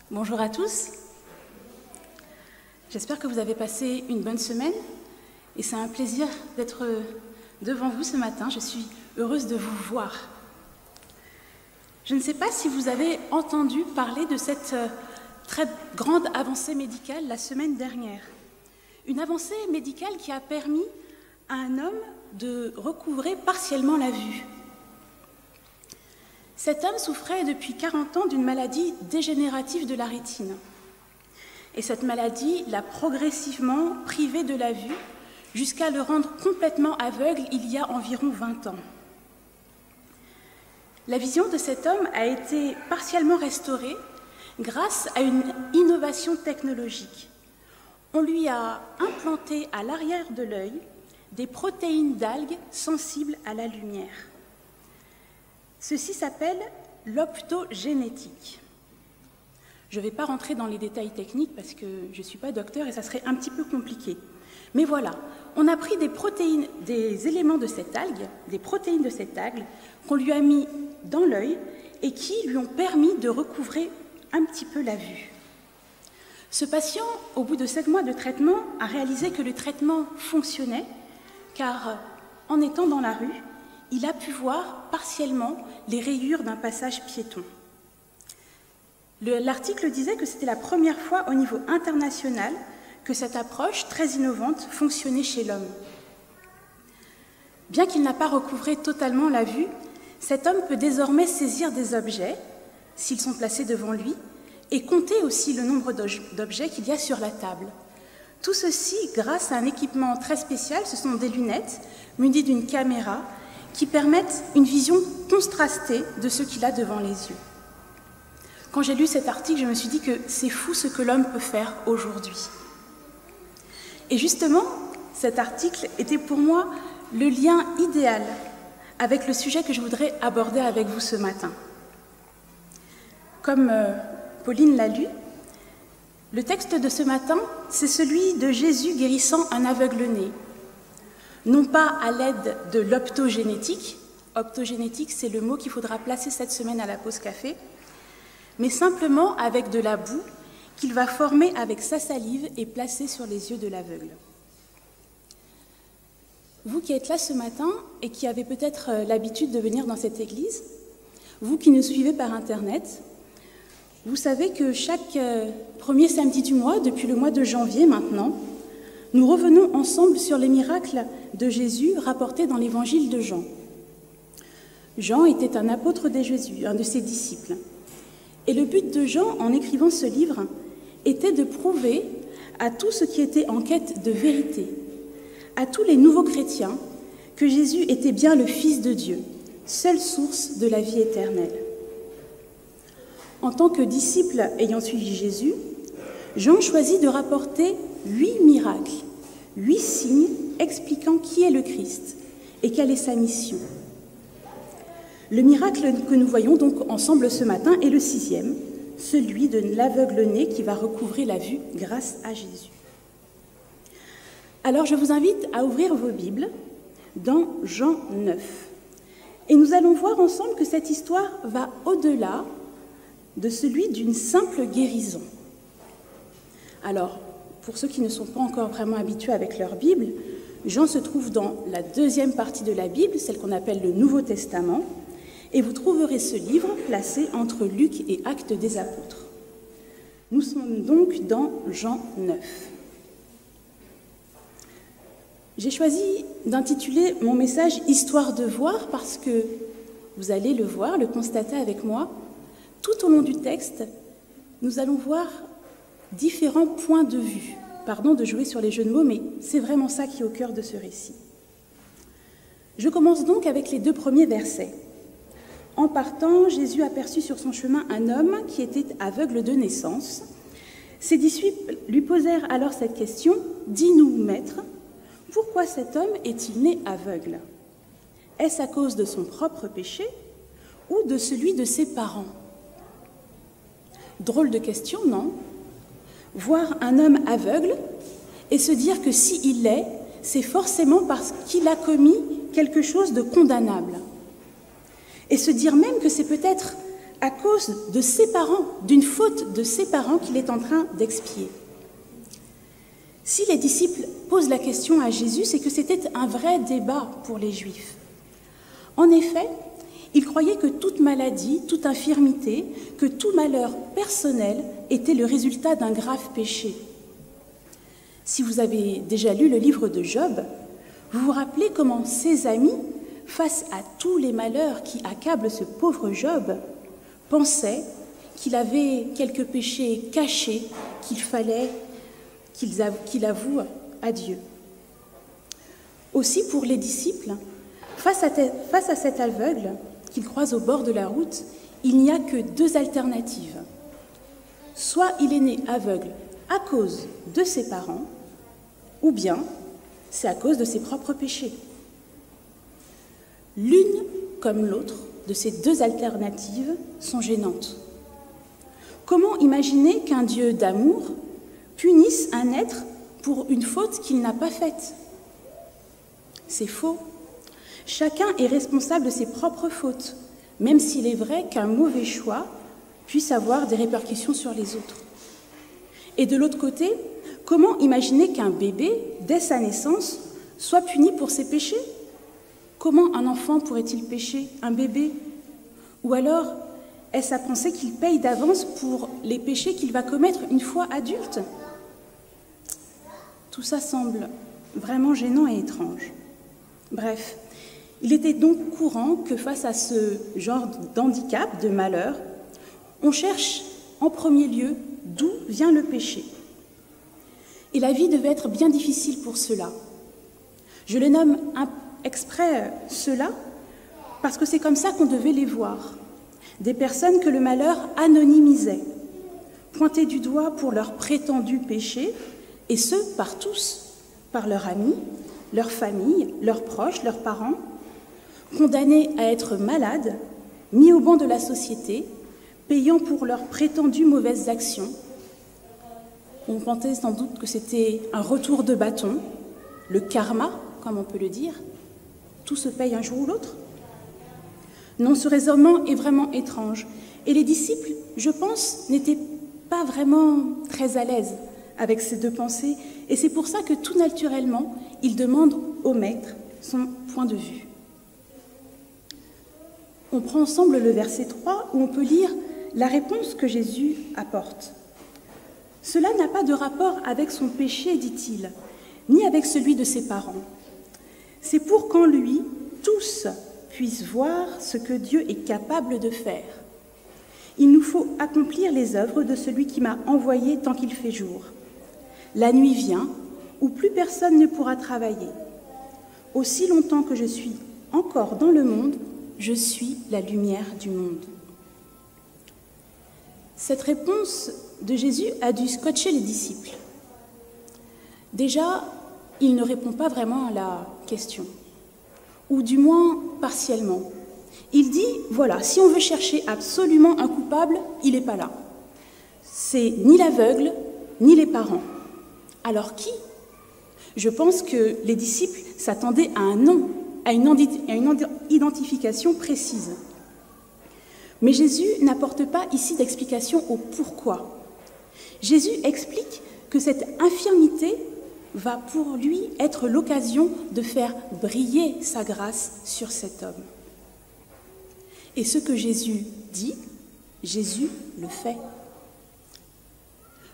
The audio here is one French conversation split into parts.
Bonjour à tous. J'espère que vous avez passé une bonne semaine et c'est un plaisir d'être devant vous ce matin. Je suis heureuse de vous voir. Je ne sais pas si vous avez entendu parler de cette très grande avancée médicale la semaine dernière. Une avancée médicale qui a permis à un homme de recouvrer partiellement la vue. Cet homme souffrait depuis 40 ans d'une maladie dégénérative de la rétine. Et cette maladie l'a progressivement privé de la vue jusqu'à le rendre complètement aveugle il y a environ 20 ans. La vision de cet homme a été partiellement restaurée grâce à une innovation technologique. On lui a implanté à l'arrière de l'œil des protéines d'algues sensibles à la lumière. Ceci s'appelle l'optogénétique. Je ne vais pas rentrer dans les détails techniques parce que je ne suis pas docteur et ça serait un petit peu compliqué. Mais voilà, on a pris des éléments de cette algue, des protéines de cette algue, qu'on lui a mis dans l'œil et qui lui ont permis de recouvrer un petit peu la vue. Ce patient, au bout de 7 mois de traitement, a réalisé que le traitement fonctionnait car en étant dans la rue, il a pu voir partiellement les rayures d'un passage piéton. L'article disait que c'était la première fois au niveau international que cette approche très innovante fonctionnait chez l'homme. Bien qu'il n'a pas recouvré totalement la vue, cet homme peut désormais saisir des objets, s'ils sont placés devant lui, et compter aussi le nombre d'objets qu'il y a sur la table. Tout ceci grâce à un équipement très spécial, ce sont des lunettes munies d'une caméra qui permettent une vision contrastée de ce qu'il a devant les yeux. Quand j'ai lu cet article, je me suis dit que c'est fou ce que l'homme peut faire aujourd'hui. Et justement, cet article était pour moi le lien idéal avec le sujet que je voudrais aborder avec vous ce matin. Comme Pauline l'a lu, le texte de ce matin, c'est celui de Jésus guérissant un aveugle-né. Non pas à l'aide de l'optogénétique, optogénétique c'est le mot qu'il faudra placer cette semaine à la pause café, mais simplement avec de la boue qu'il va former avec sa salive et placer sur les yeux de l'aveugle. Vous qui êtes là ce matin et qui avez peut-être l'habitude de venir dans cette église, vous qui nous suivez par Internet, vous savez que chaque premier samedi du mois, depuis le mois de janvier maintenant, nous revenons ensemble sur les miracles de Jésus rapportés dans l'évangile de Jean. Jean était un apôtre de Jésus, un de ses disciples. Et le but de Jean, en écrivant ce livre, était de prouver à tous ceux qui étaient en quête de vérité, à tous les nouveaux chrétiens, que Jésus était bien le Fils de Dieu, seule source de la vie éternelle. En tant que disciple ayant suivi Jésus, Jean choisit de rapporter 8 miracles, 8 signes expliquant qui est le Christ et quelle est sa mission. Le miracle que nous voyons donc ensemble ce matin est le 6e, celui de l'aveugle-né qui va recouvrer la vue grâce à Jésus. Alors je vous invite à ouvrir vos Bibles dans Jean 9. Et nous allons voir ensemble que cette histoire va au-delà de celui d'une simple guérison. Alors, pour ceux qui ne sont pas encore vraiment habitués avec leur Bible, Jean se trouve dans la 2e partie de la Bible, celle qu'on appelle le Nouveau Testament, et vous trouverez ce livre placé entre Luc et Actes des Apôtres. Nous sommes donc dans Jean 9. J'ai choisi d'intituler mon message « Histoire de voir » parce que, vous allez le voir, le constater avec moi, tout au long du texte, nous allons voir différents points de vue. Pardon de jouer sur les jeux de mots, mais c'est vraiment ça qui est au cœur de ce récit. Je commence donc avec les 2 premiers versets. En partant, Jésus aperçut sur son chemin un homme qui était aveugle de naissance. Ses disciples lui posèrent alors cette question : « Dis-nous, Maître, pourquoi cet homme est-il né aveugle ? Est-ce à cause de son propre péché ou de celui de ses parents ?» Drôle de question, non ? Voir un homme aveugle et se dire que s'il l'est, c'est forcément parce qu'il a commis quelque chose de condamnable. Et se dire même que c'est peut-être à cause de ses parents, d'une faute de ses parents qu'il est en train d'expier. Si les disciples posent la question à Jésus, c'est que c'était un vrai débat pour les Juifs. En effet, ils croyaient que toute maladie, toute infirmité, que tout malheur personnel était le résultat d'un grave péché. Si vous avez déjà lu le livre de Job, vous vous rappelez comment ses amis, face à tous les malheurs qui accablent ce pauvre Job, pensaient qu'il avait quelques péchés cachés qu'il fallait qu'il avoue à Dieu. Aussi pour les disciples, face à cet aveugle qu'ils croisent au bord de la route, il n'y a que deux alternatives. Soit il est né aveugle à cause de ses parents, ou bien c'est à cause de ses propres péchés. L'une comme l'autre de ces deux alternatives sont gênantes. Comment imaginer qu'un Dieu d'amour punisse un être pour une faute qu'il n'a pas faite? C'est faux. Chacun est responsable de ses propres fautes, même s'il est vrai qu'un mauvais choix puisse avoir des répercussions sur les autres. Et de l'autre côté, comment imaginer qu'un bébé, dès sa naissance, soit puni pour ses péchés? Comment un enfant pourrait-il pécher, un bébé? Ou alors, est-ce à penser qu'il paye d'avance pour les péchés qu'il va commettre une fois adulte? Tout ça semble vraiment gênant et étrange. Bref, il était donc courant que face à ce genre d'handicap, de malheur, on cherche en premier lieu d'où vient le péché. Et la vie devait être bien difficile pour cela. Je le nomme exprès cela parce que c'est comme ça qu'on devait les voir. Des personnes que le malheur anonymisait, pointées du doigt pour leurs prétendus péchés, et ce, par tous, par leurs amis, leur famille, leurs proches, leurs parents, condamnés à être malades, mis au banc de la société, payant pour leurs prétendues mauvaises actions. On pensait sans doute que c'était un retour de bâton, le karma, comme on peut le dire. Tout se paye un jour ou l'autre. Non, ce raisonnement est vraiment étrange. Et les disciples, je pense, n'étaient pas vraiment très à l'aise avec ces deux pensées, et c'est pour ça que tout naturellement, ils demandent au maître son point de vue. On prend ensemble le verset 3 où on peut lire la réponse que Jésus apporte. « Cela n'a pas de rapport avec son péché, dit-il, ni avec celui de ses parents. C'est pour qu'en lui, tous puissent voir ce que Dieu est capable de faire. Il nous faut accomplir les œuvres de celui qui m'a envoyé tant qu'il fait jour. La nuit vient où plus personne ne pourra travailler. Aussi longtemps que je suis encore dans le monde, je suis la lumière du monde. » Cette réponse de Jésus a dû scotcher les disciples. Déjà, il ne répond pas vraiment à la question, ou du moins partiellement. Il dit, voilà, si on veut chercher absolument un coupable, il n'est pas là. C'est ni l'aveugle, ni les parents. Alors qui? Je pense que les disciples s'attendaient à un nom, à une identification précise. Mais Jésus n'apporte pas ici d'explication au pourquoi. Jésus explique que cette infirmité va pour lui être l'occasion de faire briller sa grâce sur cet homme. Et ce que Jésus dit, Jésus le fait.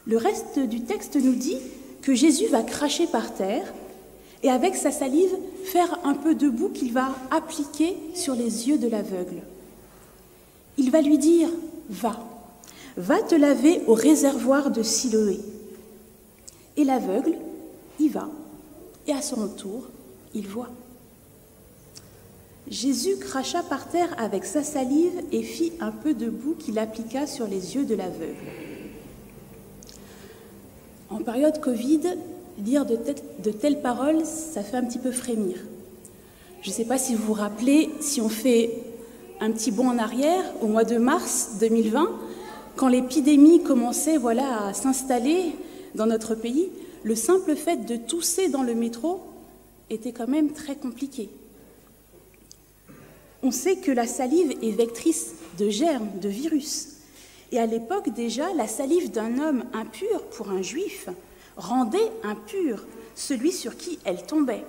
Le reste du texte nous dit que Jésus va cracher par terre et avec sa salive faire un peu de boue qu'il va appliquer sur les yeux de l'aveugle. Il va lui dire « va te laver au réservoir de Siloé ». Et l'aveugle y va, et à son tour, il voit. Jésus cracha par terre avec sa salive et fit un peu de boue qu'il appliqua sur les yeux de l'aveugle. En période Covid, lire de telles paroles, ça fait un petit peu frémir. Je ne sais pas si vous vous rappelez, si on fait un petit bond en arrière, au mois de mars 2020, quand l'épidémie commençait à s'installer dans notre pays, le simple fait de tousser dans le métro était quand même très compliqué. On sait que la salive est vectrice de germes, de virus. Et à l'époque déjà, la salive d'un homme impur pour un juif rendait impur celui sur qui elle tombait.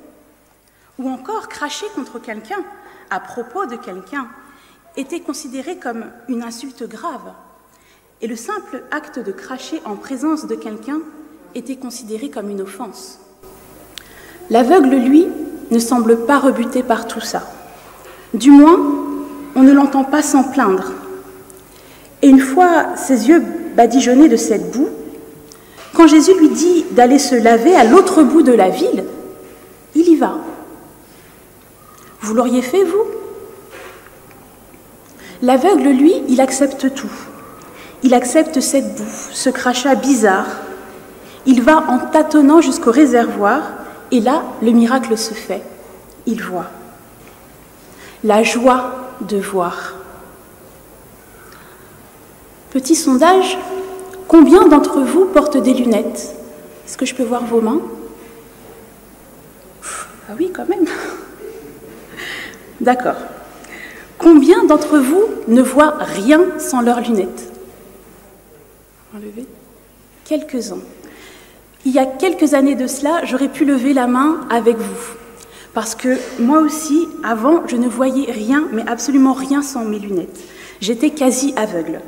Ou encore cracher contre quelqu'un, à propos de quelqu'un, était considéré comme une insulte grave. Et le simple acte de cracher en présence de quelqu'un était considéré comme une offense. L'aveugle, lui, ne semble pas rebuté par tout ça. Du moins, on ne l'entend pas s'en plaindre. Et une fois ses yeux badigeonnés de cette boue, quand Jésus lui dit d'aller se laver à l'autre bout de la ville, il y va. Vous l'auriez fait, vous? L'aveugle, lui, il accepte tout. Il accepte cette boue, ce crachat bizarre. Il va en tâtonnant jusqu'au réservoir, et là, le miracle se fait. Il voit. La joie de voir. Petit sondage, combien d'entre vous portent des lunettes? Est-ce que je peux voir vos mains? Ah oui, quand même. D'accord. Combien d'entre vous ne voient rien sans leurs lunettes? Enlevez. Quelques-uns. Il y a quelques années de cela, j'aurais pu lever la main avec vous. Parce que moi aussi, avant, je ne voyais rien, mais absolument rien sans mes lunettes. J'étais quasi aveugle.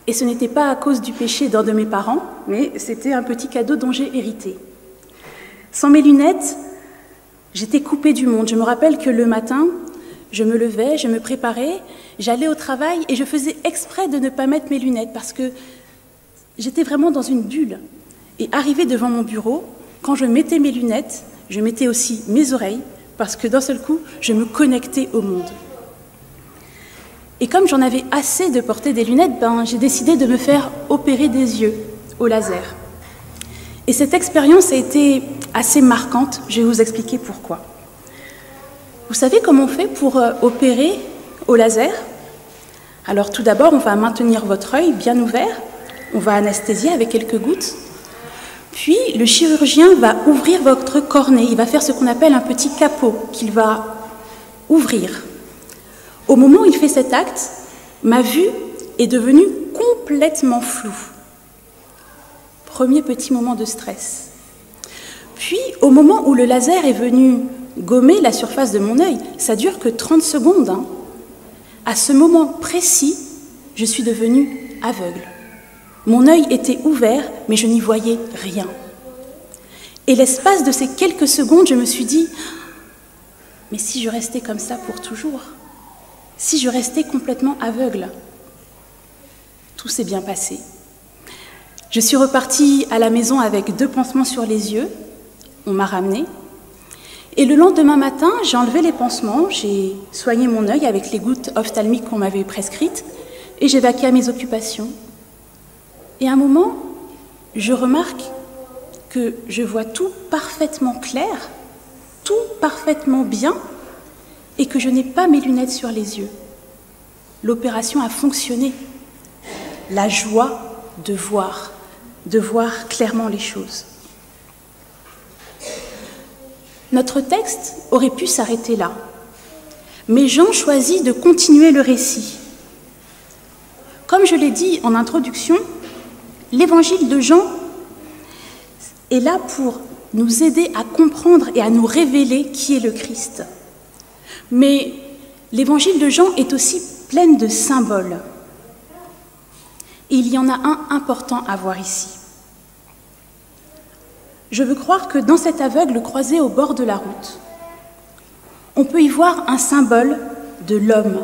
Et ce n'était pas à cause du péché d'un de mes parents, mais c'était un petit cadeau dont j'ai hérité. Sans mes lunettes, j'étais coupée du monde. Je me rappelle que le matin, je me levais, je me préparais, j'allais au travail et je faisais exprès de ne pas mettre mes lunettes parce que j'étais vraiment dans une bulle. Et arrivée devant mon bureau, quand je mettais mes lunettes, je mettais aussi mes oreilles parce que d'un seul coup, je me connectais au monde. Et comme j'en avais assez de porter des lunettes, j'ai décidé de me faire opérer des yeux au laser. Et cette expérience a été assez marquante, je vais vous expliquer pourquoi. Vous savez comment on fait pour opérer au laser? Alors tout d'abord, on va maintenir votre œil bien ouvert, on va anesthésier avec quelques gouttes, puis le chirurgien va ouvrir votre cornée, il va faire ce qu'on appelle un petit capot qu'il va ouvrir. Au moment où il fait cet acte, ma vue est devenue complètement floue. Premier petit moment de stress. Puis, au moment où le laser est venu gommer la surface de mon œil, ça dure que 30 secondes. À ce moment précis, je suis devenue aveugle. Mon œil était ouvert, mais je n'y voyais rien. Et l'espace de ces quelques secondes, je me suis dit, mais si je restais comme ça pour toujours? Si je restais complètement aveugle? Tout s'est bien passé. Je suis repartie à la maison avec 2 pansements sur les yeux. On m'a ramenée. Et le lendemain matin, j'ai enlevé les pansements, j'ai soigné mon œil avec les gouttes ophtalmiques qu'on m'avait prescrites et j'ai vaqué à mes occupations. Et à un moment, je remarque que je vois tout parfaitement clair, tout parfaitement bien, et que je n'ai pas mes lunettes sur les yeux. L'opération a fonctionné. La joie de voir clairement les choses. Notre texte aurait pu s'arrêter là, mais Jean choisit de continuer le récit. Comme je l'ai dit en introduction, l'évangile de Jean est là pour nous aider à comprendre et à nous révéler qui est le Christ. Mais l'évangile de Jean est aussi plein de symboles. Et il y en a un important à voir ici. Je veux croire que dans cet aveugle croisé au bord de la route, on peut y voir un symbole de l'homme.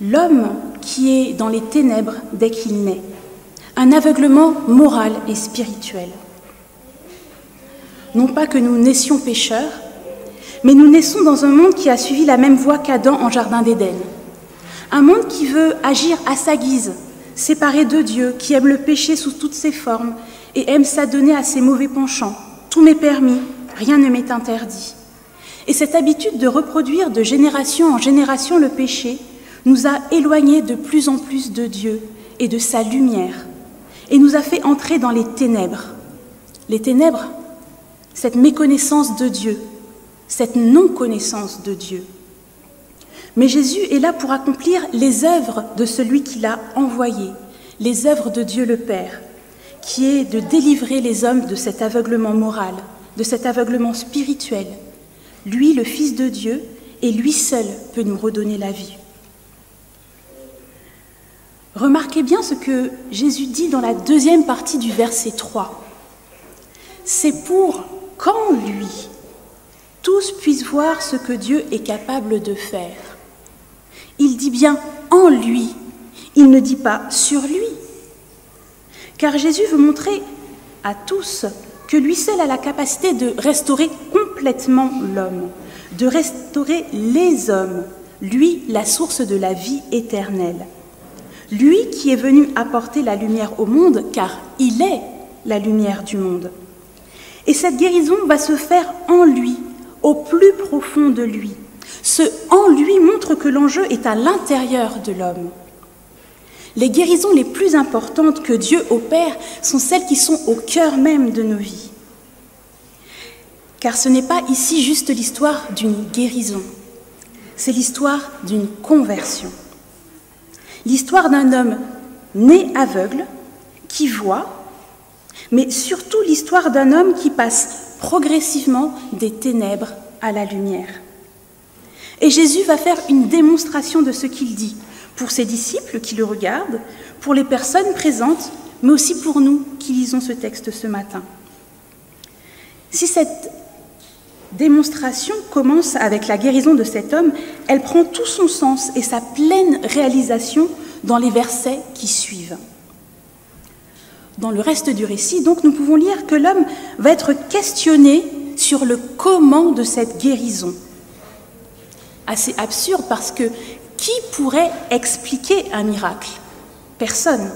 L'homme qui est dans les ténèbres dès qu'il naît. Un aveuglement moral et spirituel. Non pas que nous naissions pécheurs, mais nous naissons dans un monde qui a suivi la même voie qu'Adam en Jardin d'Éden. Un monde qui veut agir à sa guise, séparé de Dieu, qui aime le péché sous toutes ses formes et aime s'adonner à ses mauvais penchants. Tout m'est permis, rien ne m'est interdit. Et cette habitude de reproduire de génération en génération le péché nous a éloignés de plus en plus de Dieu et de sa lumière, et nous a fait entrer dans les ténèbres. Les ténèbres, cette méconnaissance de Dieu, cette non-connaissance de Dieu. Mais Jésus est là pour accomplir les œuvres de celui qui l'a envoyé, les œuvres de Dieu le Père, qui est de délivrer les hommes de cet aveuglement moral, de cet aveuglement spirituel. Lui, le Fils de Dieu, et lui seul peut nous redonner la vie. Remarquez bien ce que Jésus dit dans la deuxième partie du verset 3. C'est pour qu'en lui, tous puissent voir ce que Dieu est capable de faire. Il dit bien en lui, il ne dit pas sur lui. Car Jésus veut montrer à tous que lui seul a la capacité de restaurer complètement l'homme, de restaurer les hommes, lui, la source de la vie éternelle. Lui qui est venu apporter la lumière au monde, car il est la lumière du monde. Et cette guérison va se faire en lui, au plus profond de lui. Ce « en lui » montre que l'enjeu est à l'intérieur de l'homme. Les guérisons les plus importantes que Dieu opère sont celles qui sont au cœur même de nos vies. Car ce n'est pas ici juste l'histoire d'une guérison, c'est l'histoire d'une conversion. L'histoire d'un homme né aveugle, qui voit, mais surtout l'histoire d'un homme qui passe progressivement des ténèbres à la lumière. Et Jésus va faire une démonstration de ce qu'il dit, pour ses disciples qui le regardent, pour les personnes présentes, mais aussi pour nous qui lisons ce texte ce matin. Si cette démonstration commence avec la guérison de cet homme, elle prend tout son sens et sa pleine réalisation dans les versets qui suivent. Dans le reste du récit, donc, nous pouvons lire que l'homme va être questionné sur le comment de cette guérison. Assez absurde parce que qui pourrait expliquer un miracle? Personne.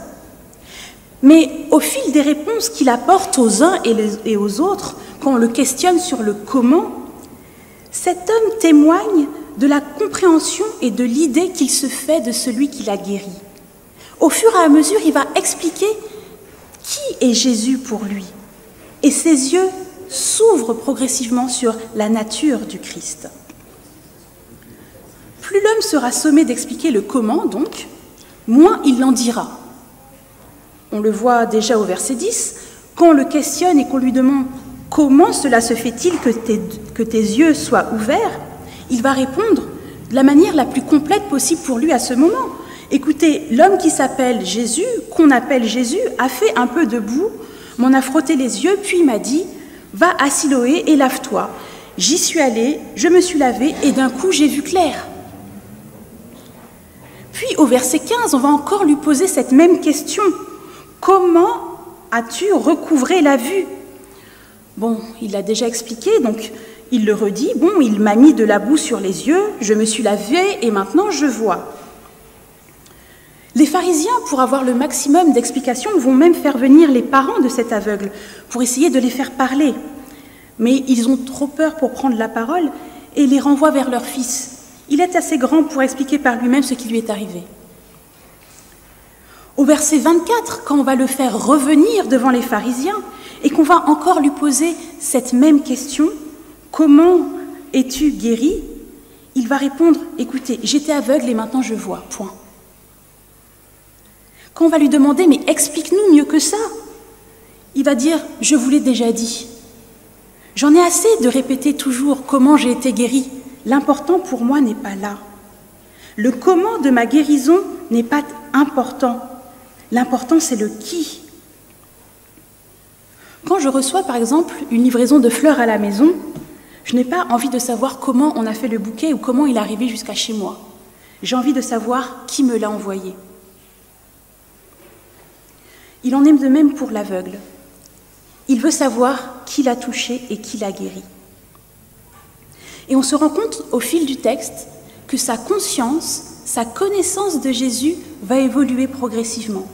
Mais au fil des réponses qu'il apporte aux uns et aux autres, quand on le questionne sur le comment, cet homme témoigne de la compréhension et de l'idée qu'il se fait de celui qui l'a guéri. Au fur et à mesure, il va expliquer qui est Jésus pour lui. Et ses yeux s'ouvrent progressivement sur la nature du Christ. Plus l'homme sera sommé d'expliquer le comment, donc, moins il l'en dira. On le voit déjà au verset 10, quand on le questionne et qu'on lui demande « Comment cela se fait-il que tes yeux soient ouverts ?» il va répondre de la manière la plus complète possible pour lui à ce moment. Écoutez, l'homme qui s'appelle Jésus, qu'on appelle Jésus, a fait un peu de boue, m'en a frotté les yeux, puis il m'a dit « Va à Siloé et lave-toi ». J'y suis allée, je me suis lavée et d'un coup j'ai vu clair. Puis au verset 15, on va encore lui poser cette même question. Comment as-tu recouvré la vue? Bon, il l'a déjà expliqué, donc il le redit. Bon, il m'a mis de la boue sur les yeux, je me suis lavée et maintenant je vois. Les pharisiens, pour avoir le maximum d'explications, vont même faire venir les parents de cet aveugle pour essayer de les faire parler. Mais ils ont trop peur pour prendre la parole et les renvoient vers leur fils. Il est assez grand pour expliquer par lui-même ce qui lui est arrivé. Au verset 24, quand on va le faire revenir devant les pharisiens et qu'on va encore lui poser cette même question, « Comment es-tu guéri ?» il va répondre « Écoutez, j'étais aveugle et maintenant je vois, point. » Quand on va lui demander « Mais explique-nous mieux que ça », il va dire « Je vous l'ai déjà dit. J'en ai assez de répéter toujours comment j'ai été guéri. L'important pour moi n'est pas là. Le comment de ma guérison n'est pas important. L'important, c'est le qui. Quand je reçois, par exemple, une livraison de fleurs à la maison, je n'ai pas envie de savoir comment on a fait le bouquet ou comment il est arrivé jusqu'à chez moi. J'ai envie de savoir qui me l'a envoyé. Il en est de même pour l'aveugle. Il veut savoir qui l'a touché et qui l'a guéri. Et on se rend compte au fil du texte que sa conscience, sa connaissance de Jésus va évoluer progressivement.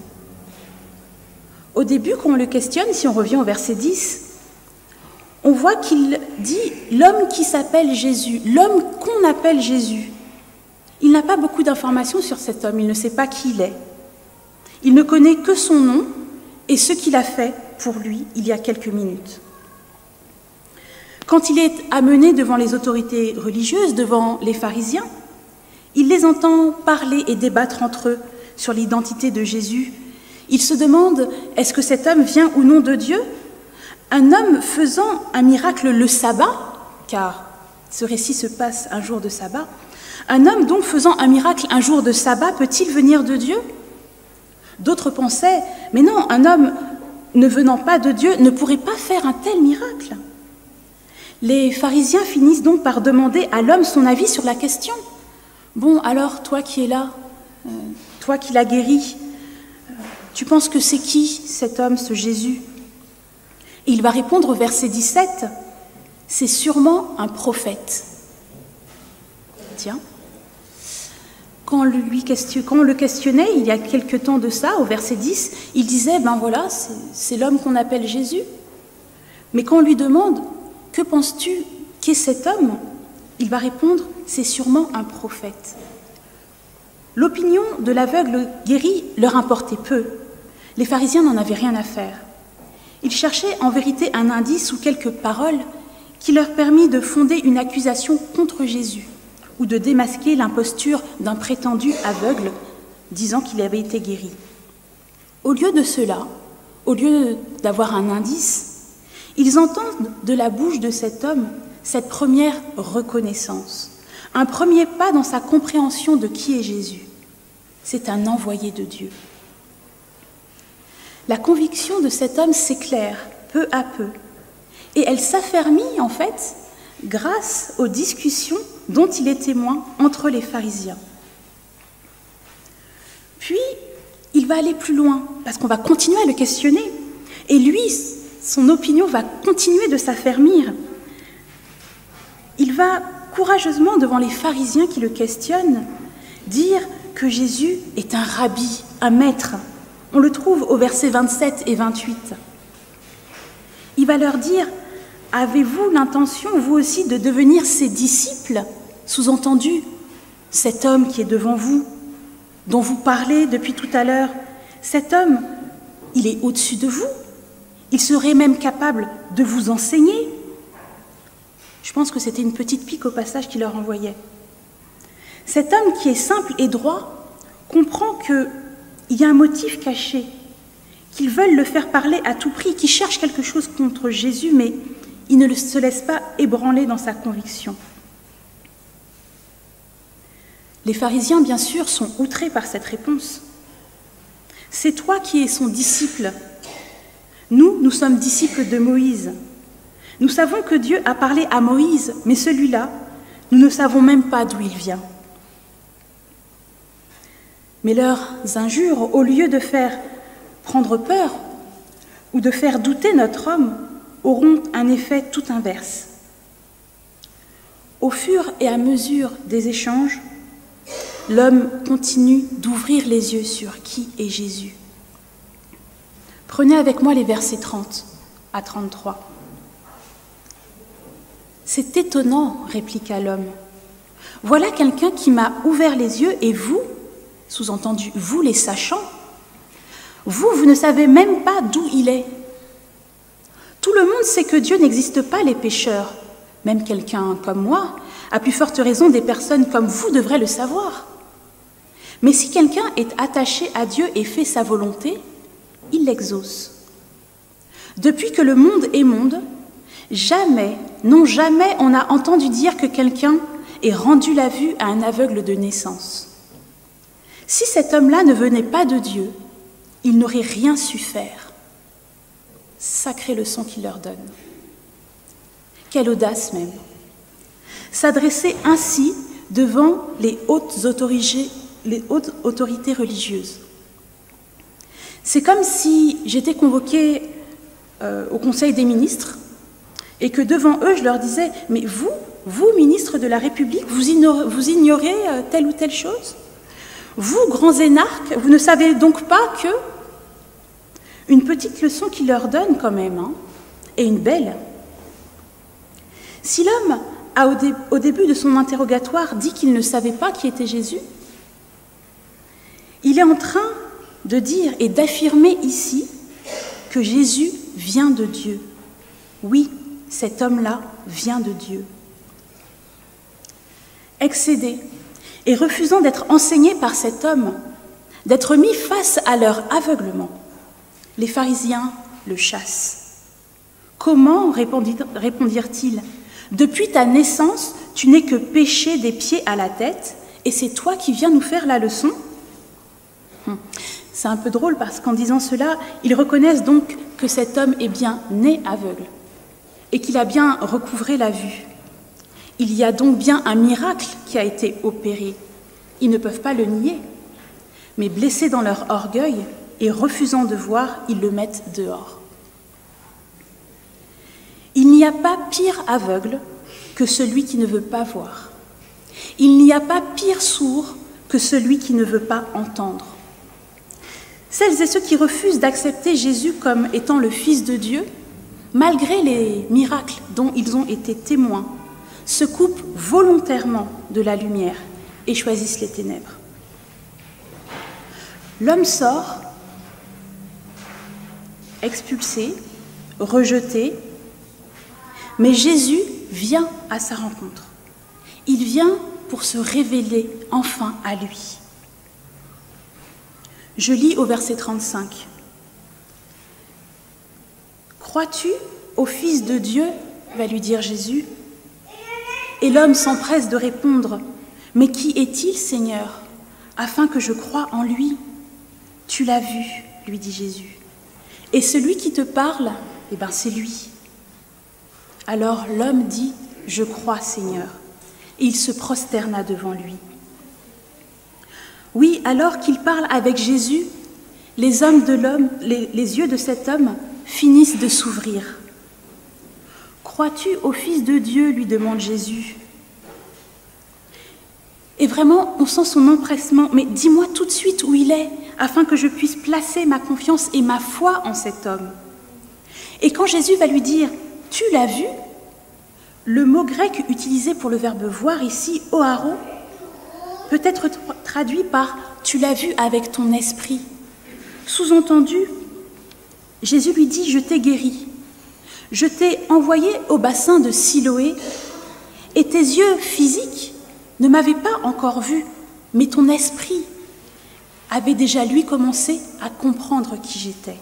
Au début, quand on le questionne, si on revient au verset 10, on voit qu'il dit « l'homme qui s'appelle Jésus », l'homme qu'on appelle Jésus. Il n'a pas beaucoup d'informations sur cet homme, il ne sait pas qui il est. Il ne connaît que son nom et ce qu'il a fait pour lui il y a quelques minutes. Quand il est amené devant les autorités religieuses, devant les pharisiens, Il les entend parler et débattre entre eux sur l'identité de Jésus. Il se demande, est-ce que cet homme vient ou non de Dieu? Un homme faisant un miracle le sabbat, car ce récit se passe un jour de sabbat, un homme donc faisant un miracle un jour de sabbat peut-il venir de Dieu? D'autres pensaient, mais non, un homme ne venant pas de Dieu ne pourrait pas faire un tel miracle. Les pharisiens finissent donc par demander à l'homme son avis sur la question. Bon, alors, toi qui es là, toi qui l'as guéri, tu penses que c'est qui cet homme, ce Jésus? Et il va répondre au verset 17, c'est sûrement un prophète. Tiens, quand on le questionnait, il y a quelque temps de ça, au verset 10, il disait, ben voilà, c'est l'homme qu'on appelle Jésus. Mais quand on lui demande, que penses-tu qu'est cet homme? Il va répondre, c'est sûrement un prophète. L'opinion de l'aveugle guéri leur importait peu. Les pharisiens n'en avaient rien à faire. Ils cherchaient en vérité un indice ou quelques paroles qui leur permit de fonder une accusation contre Jésus ou de démasquer l'imposture d'un prétendu aveugle disant qu'il avait été guéri. Au lieu de cela, au lieu d'avoir un indice, ils entendent de la bouche de cet homme cette première reconnaissance, un premier pas dans sa compréhension de qui est Jésus. C'est un envoyé de Dieu. La conviction de cet homme s'éclaire peu à peu et elle s'affermit en fait grâce aux discussions dont il est témoin entre les pharisiens. Puis, il va aller plus loin parce qu'on va continuer à le questionner et lui, son opinion va continuer de s'affermir. Il va courageusement devant les pharisiens qui le questionnent dire que Jésus est un rabbi, un maître. On le trouve au verset 27 et 28. Il va leur dire, avez-vous l'intention, vous aussi, de devenir ses disciples? Sous-entendu, cet homme qui est devant vous, dont vous parlez depuis tout à l'heure, cet homme, il est au-dessus de vous. Il serait même capable de vous enseigner. Je pense que c'était une petite pique au passage qu'il leur envoyait. Cet homme qui est simple et droit comprend qu'il y a un motif caché, qu'ils veulent le faire parler à tout prix, qu'ils cherchent quelque chose contre Jésus, mais il ne se laisse pas ébranler dans sa conviction. Les pharisiens, bien sûr, sont outrés par cette réponse. C'est toi qui es son disciple. Nous sommes disciples de Moïse. Nous savons que Dieu a parlé à Moïse, mais celui-là, nous ne savons même pas d'où il vient. Mais leurs injures, au lieu de faire prendre peur ou de faire douter notre homme, auront un effet tout inverse. Au fur et à mesure des échanges, l'homme continue d'ouvrir les yeux sur qui est Jésus. Prenez avec moi les versets 30 à 33. « C'est étonnant, répliqua l'homme. Voilà quelqu'un qui m'a ouvert les yeux et vous, sous-entendu, vous les sachants, vous ne savez même pas d'où il est. Tout le monde sait que Dieu n'existe pas les pécheurs. Même quelqu'un comme moi, à plus forte raison des personnes comme vous devraient le savoir. Mais si quelqu'un est attaché à Dieu et fait sa volonté, il l'exauce. Depuis que le monde est monde, jamais, non jamais, on a entendu dire que quelqu'un ait rendu la vue à un aveugle de naissance. Si cet homme-là ne venait pas de Dieu, il n'aurait rien su faire. Sacrée leçon qu'il leur donne. Quelle audace même. S'adresser ainsi devant les hautes autorités religieuses. C'est comme si j'étais convoquée au Conseil des ministres et que devant eux, je leur disais « Mais vous, ministres de la République, vous ignorez telle ou telle chose? Vous, grands énarques, vous ne savez donc pas que… » Une petite leçon qu'il leur donne quand même, hein, et une belle. Si l'homme a au début de son interrogatoire dit qu'il ne savait pas qui était Jésus, il est en train de dire et d'affirmer ici que Jésus vient de Dieu. Oui, cet homme-là vient de Dieu. Excédé, et refusant d'être enseignés par cet homme, d'être mis face à leur aveuglement, les pharisiens le chassent. Comment, répondirent-ils, depuis ta naissance, tu n'es que péché des pieds à la tête, et c'est toi qui viens nous faire la leçon ? C'est un peu drôle parce qu'en disant cela, ils reconnaissent donc que cet homme est bien né aveugle et qu'il a bien recouvré la vue. Il y a donc bien un miracle qui a été opéré. Ils ne peuvent pas le nier, mais blessés dans leur orgueil et refusant de voir, ils le mettent dehors. Il n'y a pas pire aveugle que celui qui ne veut pas voir. Il n'y a pas pire sourd que celui qui ne veut pas entendre. Celles et ceux qui refusent d'accepter Jésus comme étant le Fils de Dieu, malgré les miracles dont ils ont été témoins, se coupent volontairement de la lumière et choisissent les ténèbres. L'homme sort, expulsé, rejeté, mais Jésus vient à sa rencontre. Il vient pour se révéler enfin à lui. Je lis au verset 35. « Crois-tu au Fils de Dieu ?» va lui dire Jésus. Et l'homme s'empresse de répondre, « Mais qui est-il, Seigneur, afin que je croie en lui ?» « Tu l'as vu, lui dit Jésus. Et celui qui te parle, c'est lui. » Alors l'homme dit, « Je crois, Seigneur. » Et il se prosterna devant lui. Oui, alors qu'il parle avec Jésus, les yeux de cet homme finissent de s'ouvrir. « Crois-tu au Fils de Dieu ?» lui demande Jésus. Et vraiment, on sent son empressement. « Mais dis-moi tout de suite où il est, afin que je puisse placer ma confiance et ma foi en cet homme. » Et quand Jésus va lui dire « Tu l'as vu ?» le mot grec utilisé pour le verbe « voir » ici, « oaro », peut être traduit par « tu l'as vu avec ton esprit ». Sous-entendu, Jésus lui dit « je t'ai guéri, je t'ai envoyé au bassin de Siloé, et tes yeux physiques ne m'avaient pas encore vu, mais ton esprit avait déjà lui commencé à comprendre qui j'étais,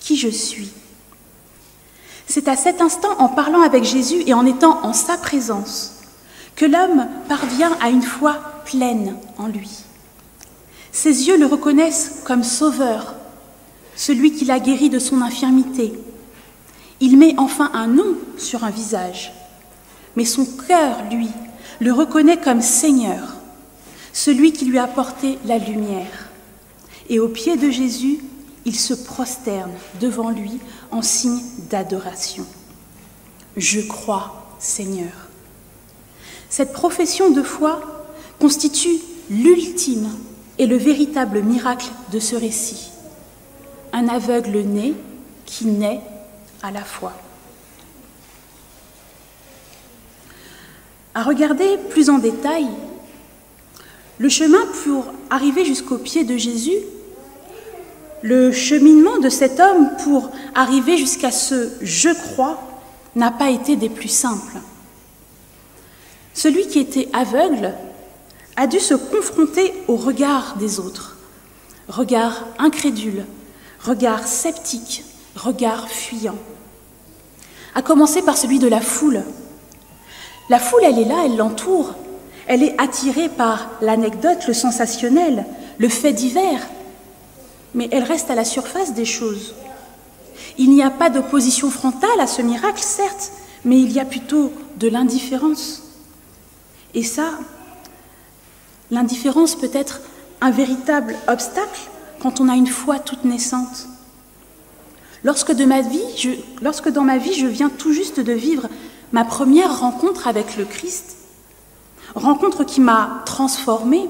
qui je suis. » C'est à cet instant, en parlant avec Jésus et en étant en sa présence, que l'homme parvient à une foi pleine en lui. Ses yeux le reconnaissent comme sauveur, celui qui l'a guéri de son infirmité. Il met enfin un nom sur un visage, mais son cœur, lui, le reconnaît comme Seigneur, celui qui lui a apporté la lumière. Et aux pieds de Jésus, il se prosterne devant lui en signe d'adoration. « Je crois, Seigneur. » Cette profession de foi constitue l'ultime et le véritable miracle de ce récit. Un aveugle né qui naît à la foi. À regarder plus en détail, le chemin pour arriver jusqu'aux pieds de Jésus, le cheminement de cet homme pour arriver jusqu'à ce « je crois » n'a pas été des plus simples. Celui qui était aveugle a dû se confronter au regard des autres, regard incrédule, regard sceptique, regard fuyant. À commencer par celui de la foule. La foule, elle est là, elle l'entoure, elle est attirée par l'anecdote, le sensationnel, le fait divers, mais elle reste à la surface des choses. Il n'y a pas d'opposition frontale à ce miracle, certes, mais il y a plutôt de l'indifférence. Et ça, l'indifférence peut être un véritable obstacle quand on a une foi toute naissante. Lorsque dans ma vie, je viens tout juste de vivre ma première rencontre avec le Christ, rencontre qui m'a transformée,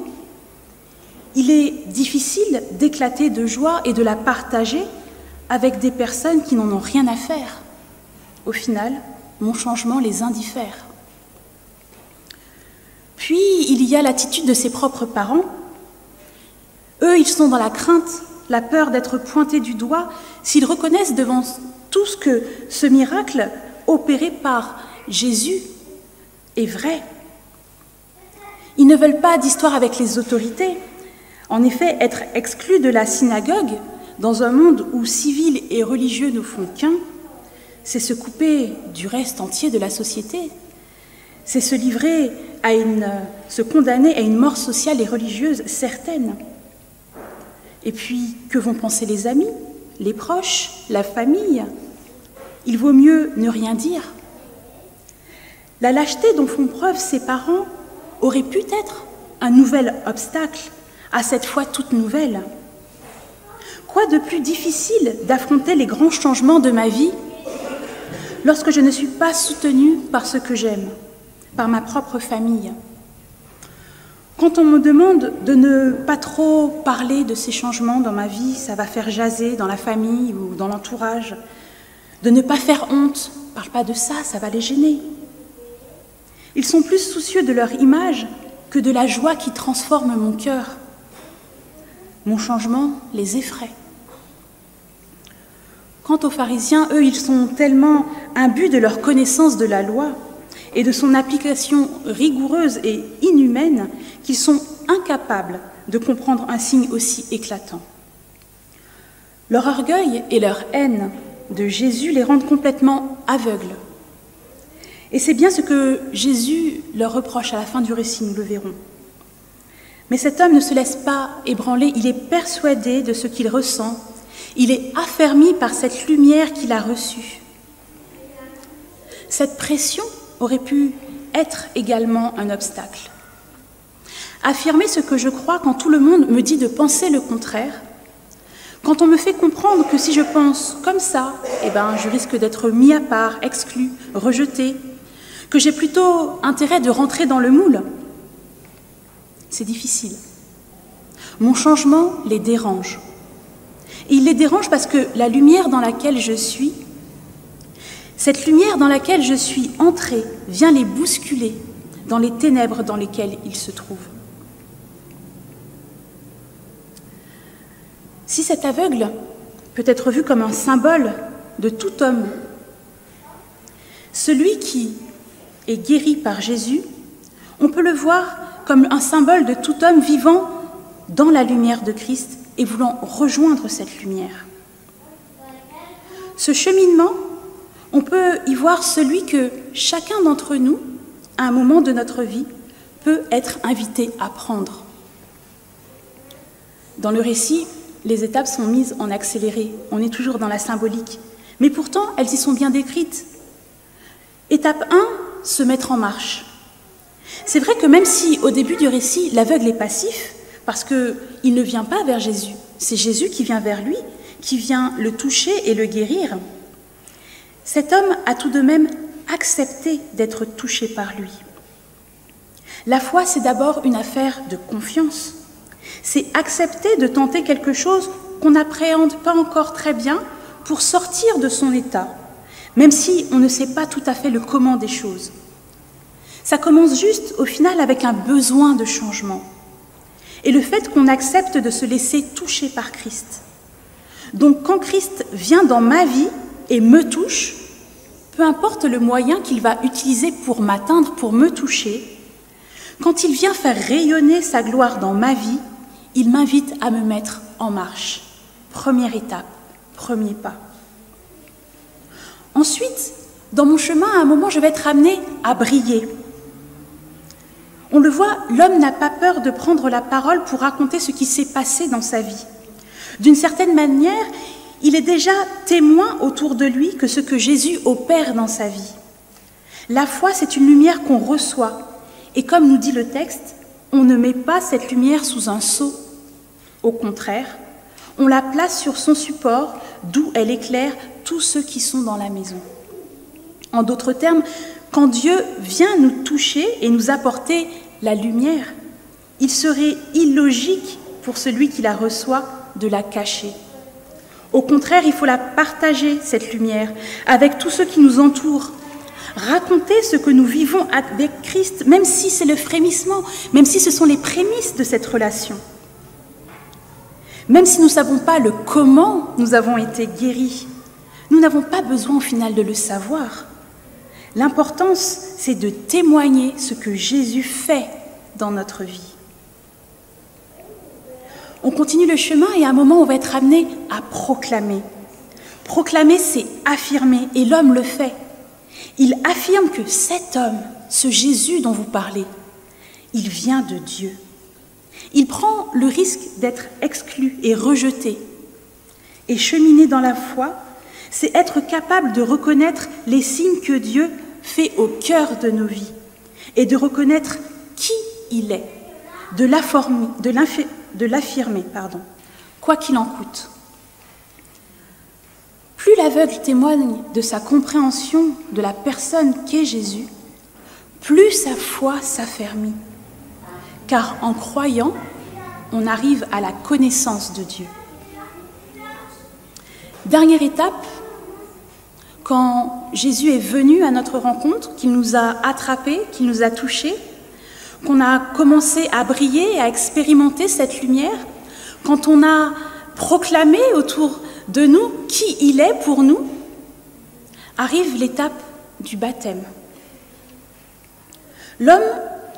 il est difficile d'éclater de joie et de la partager avec des personnes qui n'en ont rien à faire. Au final, mon changement les indiffère. Puis, il y a l'attitude de ses propres parents. Eux, ils sont dans la crainte, la peur d'être pointés du doigt, s'ils reconnaissent devant tous que ce miracle opéré par Jésus est vrai. Ils ne veulent pas d'histoire avec les autorités. En effet, être exclu de la synagogue, dans un monde où civils et religieux ne font qu'un, c'est se couper du reste entier de la société. C'est se livrer se condamner à une mort sociale et religieuse certaine. Et puis, que vont penser les amis, les proches, la famille? Il vaut mieux ne rien dire. La lâcheté dont font preuve ses parents aurait pu être un nouvel obstacle, à cette fois toute nouvelle. Quoi de plus difficile d'affronter les grands changements de ma vie lorsque je ne suis pas soutenue par ce que j'aime, par ma propre famille? Quand on me demande de ne pas trop parler de ces changements dans ma vie, ça va faire jaser dans la famille ou dans l'entourage. De ne pas faire honte, parle pas de ça, ça va les gêner. Ils sont plus soucieux de leur image que de la joie qui transforme mon cœur. Mon changement les effraie. Quant aux pharisiens, eux, ils sont tellement imbus de leur connaissance de la loi et de son application rigoureuse et inhumaine qu'ils sont incapables de comprendre un signe aussi éclatant. Leur orgueil et leur haine de Jésus les rendent complètement aveugles. Et c'est bien ce que Jésus leur reproche à la fin du récit, nous le verrons. Mais cet homme ne se laisse pas ébranler, il est persuadé de ce qu'il ressent, il est affermi par cette lumière qu'il a reçue. Cette pression aurait pu être également un obstacle. Affirmer ce que je crois quand tout le monde me dit de penser le contraire, quand on me fait comprendre que si je pense comme ça, je risque d'être mis à part, exclu, rejeté, que j'ai plutôt intérêt de rentrer dans le moule, c'est difficile. Mon changement les dérange. Et il les dérange parce que la lumière dans laquelle je suis, cette lumière dans laquelle je suis entrée, vient les bousculer dans les ténèbres dans lesquelles ils se trouvent. Si cet aveugle peut être vu comme un symbole de tout homme, celui qui est guéri par Jésus, on peut le voir comme un symbole de tout homme vivant dans la lumière de Christ et voulant rejoindre cette lumière. Ce cheminement, on peut y voir celui que chacun d'entre nous, à un moment de notre vie, peut être invité à prendre. Dans le récit, les étapes sont mises en accéléré, on est toujours dans la symbolique, mais pourtant elles y sont bien décrites. Étape 1, se mettre en marche. C'est vrai que même si au début du récit, l'aveugle est passif, parce qu'il ne vient pas vers Jésus, c'est Jésus qui vient vers lui, qui vient le toucher et le guérir, cet homme a tout de même accepté d'être touché par lui. La foi, c'est d'abord une affaire de confiance. C'est accepter de tenter quelque chose qu'on n'appréhende pas encore très bien pour sortir de son état, même si on ne sait pas tout à fait le comment des choses. Ça commence juste, au final, avec un besoin de changement. Et le fait qu'on accepte de se laisser toucher par Christ. Donc quand Christ vient dans ma vie et me touche, peu importe le moyen qu'il va utiliser pour m'atteindre, pour me toucher, quand il vient faire rayonner sa gloire dans ma vie, il m'invite à me mettre en marche. Première étape, premier pas. Ensuite, dans mon chemin, à un moment, je vais être amenée à briller. On le voit, l'homme n'a pas peur de prendre la parole pour raconter ce qui s'est passé dans sa vie. D'une certaine manière, il est déjà témoin autour de lui que ce que Jésus opère dans sa vie. La foi, c'est une lumière qu'on reçoit. Et comme nous dit le texte, on ne met pas cette lumière sous un seau. Au contraire, on la place sur son support, d'où elle éclaire tous ceux qui sont dans la maison. En d'autres termes, quand Dieu vient nous toucher et nous apporter la lumière, il serait illogique pour celui qui la reçoit de la cacher. Au contraire, il faut la partager, cette lumière, avec tous ceux qui nous entourent. Raconter ce que nous vivons avec Christ, même si c'est le frémissement, même si ce sont les prémices de cette relation. Même si nous ne savons pas le comment nous avons été guéris, nous n'avons pas besoin au final de le savoir. L'importance, c'est de témoigner ce que Jésus fait dans notre vie. On continue le chemin et à un moment, on va être amené à proclamer. Proclamer, c'est affirmer, et l'homme le fait. Il affirme que cet homme, ce Jésus dont vous parlez, il vient de Dieu. Il prend le risque d'être exclu et rejeté. Et cheminer dans la foi, c'est être capable de reconnaître les signes que Dieu fait au cœur de nos vies et de reconnaître qui il est, de l'affirmer, quoi qu'il en coûte. Plus l'aveugle témoigne de sa compréhension de la personne qu'est Jésus, plus sa foi s'affermit. Car en croyant, on arrive à la connaissance de Dieu. Dernière étape, quand Jésus est venu à notre rencontre, qu'il nous a attrapés, qu'il nous a touchés, qu'on a commencé à briller, à expérimenter cette lumière, quand on a proclamé autour de nous qui il est pour nous, arrive l'étape du baptême. L'homme,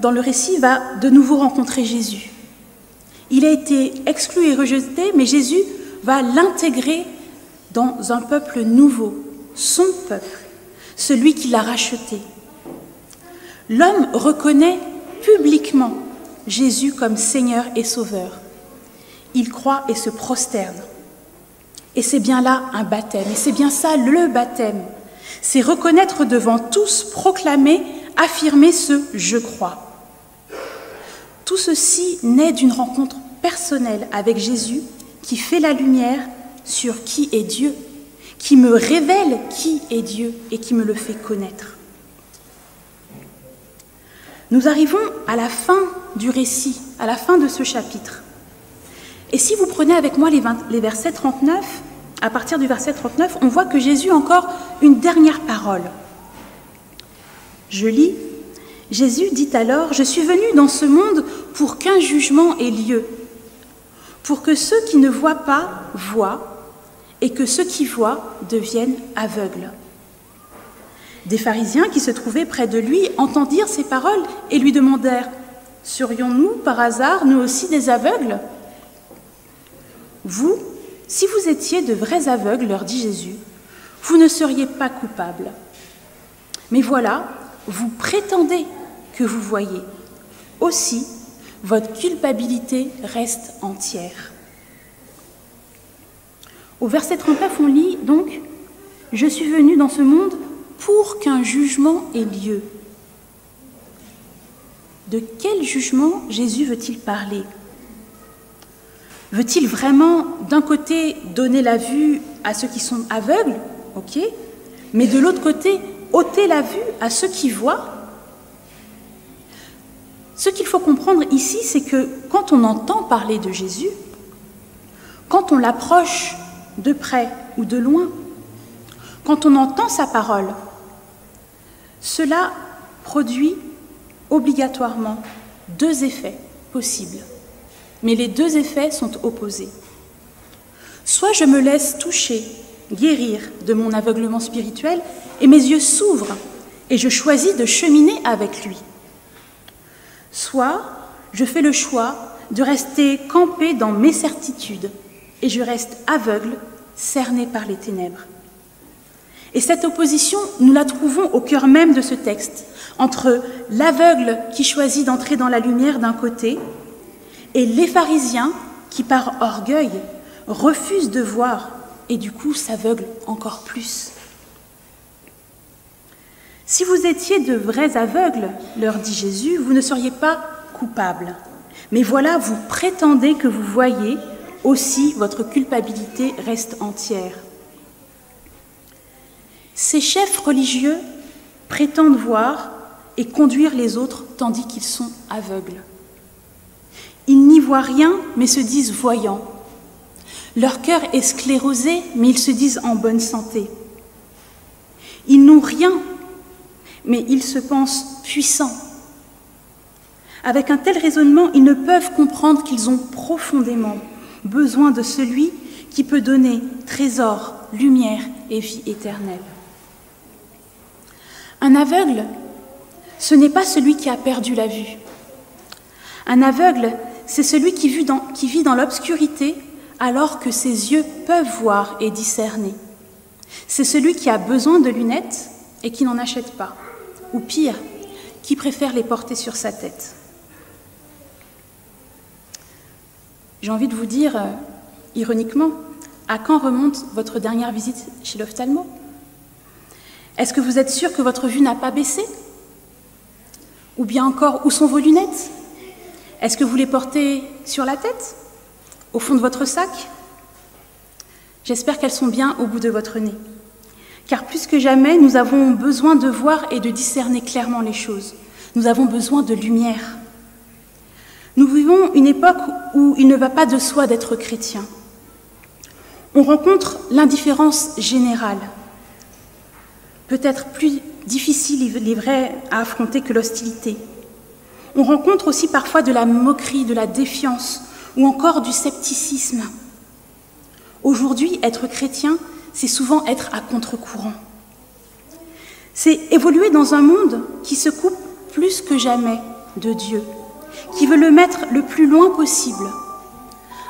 dans le récit, va de nouveau rencontrer Jésus. Il a été exclu et rejeté, mais Jésus va l'intégrer dans un peuple nouveau, son peuple, celui qui l'a racheté. L'homme reconnaît publiquement Jésus comme Seigneur et Sauveur. Il croit et se prosterne. Et c'est bien là un baptême, et c'est bien ça le baptême. C'est reconnaître devant tous, proclamer, affirmer ce « je crois ». Tout ceci naît d'une rencontre personnelle avec Jésus qui fait la lumière sur qui est Dieu, qui me révèle qui est Dieu et qui me le fait connaître. Nous arrivons à la fin du récit, à la fin de ce chapitre. Et si vous prenez avec moi les versets 39, à partir du verset 39, on voit que Jésus a encore une dernière parole. Je lis, Jésus dit alors, « Je suis venu dans ce monde pour qu'un jugement ait lieu, pour que ceux qui ne voient pas voient, et que ceux qui voient deviennent aveugles. » Des pharisiens qui se trouvaient près de lui entendirent ces paroles et lui demandèrent, « Serions-nous par hasard, nous aussi, des aveugles ?» Vous, si vous étiez de vrais aveugles, leur dit Jésus, vous ne seriez pas coupables. Mais voilà, vous prétendez que vous voyez. Aussi, votre culpabilité reste entière. Au verset 39, on lit donc « Je suis venu dans ce monde pour qu'un jugement ait lieu. » De quel jugement Jésus veut-il parler ? Veut-il vraiment, d'un côté, donner la vue à ceux qui sont aveugles, ok, mais de l'autre côté, ôter la vue à ceux qui voient ? Ce qu'il faut comprendre ici, c'est que quand on entend parler de Jésus, quand on l'approche de près ou de loin, quand on entend sa parole, cela produit obligatoirement deux effets possibles. Mais les deux effets sont opposés. Soit je me laisse toucher, guérir de mon aveuglement spirituel et mes yeux s'ouvrent et je choisis de cheminer avec lui. Soit je fais le choix de rester campé dans mes certitudes et je reste aveugle, cerné par les ténèbres. Et cette opposition, nous la trouvons au cœur même de ce texte, entre l'aveugle qui choisit d'entrer dans la lumière d'un côté et les pharisiens qui, par orgueil, refusent de voir et du coup s'aveuglent encore plus. Si vous étiez de vrais aveugles, leur dit Jésus, vous ne seriez pas coupables. Mais voilà, vous prétendez que vous voyez, aussi votre culpabilité reste entière. Ces chefs religieux prétendent voir et conduire les autres tandis qu'ils sont aveugles. Ils n'y voient rien, mais se disent voyants. Leur cœur est sclérosé, mais ils se disent en bonne santé. Ils n'ont rien, mais ils se pensent puissants. Avec un tel raisonnement, ils ne peuvent comprendre qu'ils ont profondément besoin de celui qui peut donner trésor, lumière et vie éternelle. Un aveugle, ce n'est pas celui qui a perdu la vue. Un aveugle, c'est celui qui vit dans l'obscurité alors que ses yeux peuvent voir et discerner. C'est celui qui a besoin de lunettes et qui n'en achète pas. Ou pire, qui préfère les porter sur sa tête. J'ai envie de vous dire, ironiquement, à quand remonte votre dernière visite chez l'ophtalmo? Est-ce que vous êtes sûr que votre vue n'a pas baissé? Ou bien encore, où sont vos lunettes? Est-ce que vous les portez sur la tête? Au fond de votre sac? J'espère qu'elles sont bien au bout de votre nez. Car plus que jamais, nous avons besoin de voir et de discerner clairement les choses. Nous avons besoin de lumière. Nous vivons une époque où il ne va pas de soi d'être chrétien. On rencontre l'indifférence générale, peut-être plus difficile, il est vrai, à affronter que l'hostilité. On rencontre aussi parfois de la moquerie, de la défiance ou encore du scepticisme. Aujourd'hui, être chrétien, c'est souvent être à contre-courant. C'est évoluer dans un monde qui se coupe plus que jamais de Dieu, qui veut le mettre le plus loin possible.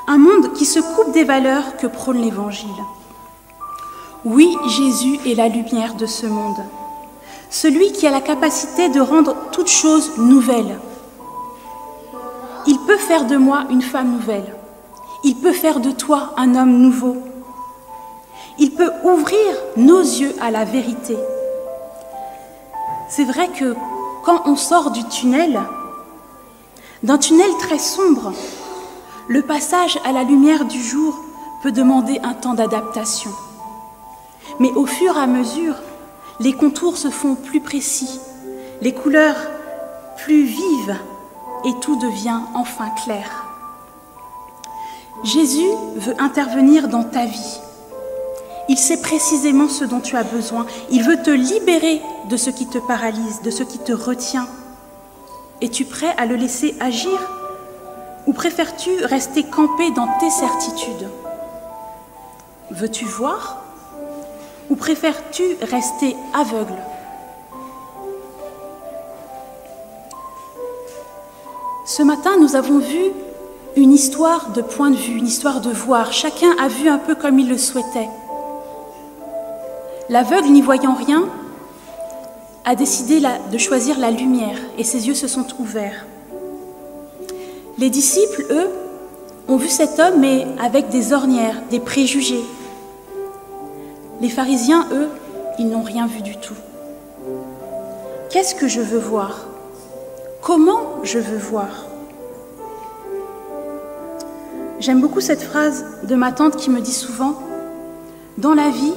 Un monde qui se coupe des valeurs que prône l'Évangile. Oui, Jésus est la lumière de ce monde, celui qui a la capacité de rendre toute chose nouvelle. Il peut faire de moi une femme nouvelle. Il peut faire de toi un homme nouveau. Il peut ouvrir nos yeux à la vérité. C'est vrai que quand on sort du tunnel, d'un tunnel très sombre, le passage à la lumière du jour peut demander un temps d'adaptation. Mais au fur et à mesure, les contours se font plus précis, les couleurs plus vives et tout devient enfin clair. Jésus veut intervenir dans ta vie. Il sait précisément ce dont tu as besoin. Il veut te libérer de ce qui te paralyse, de ce qui te retient. Es-tu prêt à le laisser agir? Ou préfères-tu rester campé dans tes certitudes? Veux-tu voir? Ou préfères-tu rester aveugle? Ce matin, nous avons vu une histoire de point de vue, une histoire de voir. Chacun a vu un peu comme il le souhaitait. L'aveugle, n'y voyant rien, a décidé de choisir la lumière et ses yeux se sont ouverts. Les disciples, eux, ont vu cet homme, mais avec des ornières, des préjugés. Les pharisiens, eux, ils n'ont rien vu du tout. Qu'est-ce que je veux voir? Comment je veux voir? J'aime beaucoup cette phrase de ma tante qui me dit souvent « Dans la vie,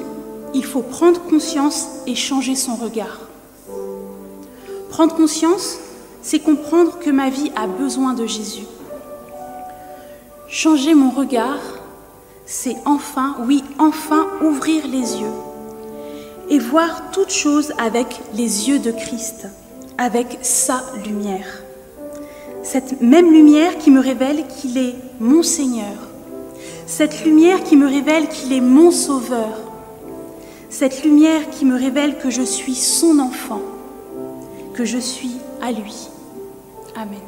il faut prendre conscience et changer son regard. » Prendre conscience, c'est comprendre que ma vie a besoin de Jésus. Changer mon regard, c'est enfin, oui, enfin ouvrir les yeux et voir toute chose avec les yeux de Christ, avec sa lumière. Cette même lumière qui me révèle qu'il est mon Seigneur, cette lumière qui me révèle qu'il est mon Sauveur, cette lumière qui me révèle que je suis son enfant, que je suis à lui. Amen.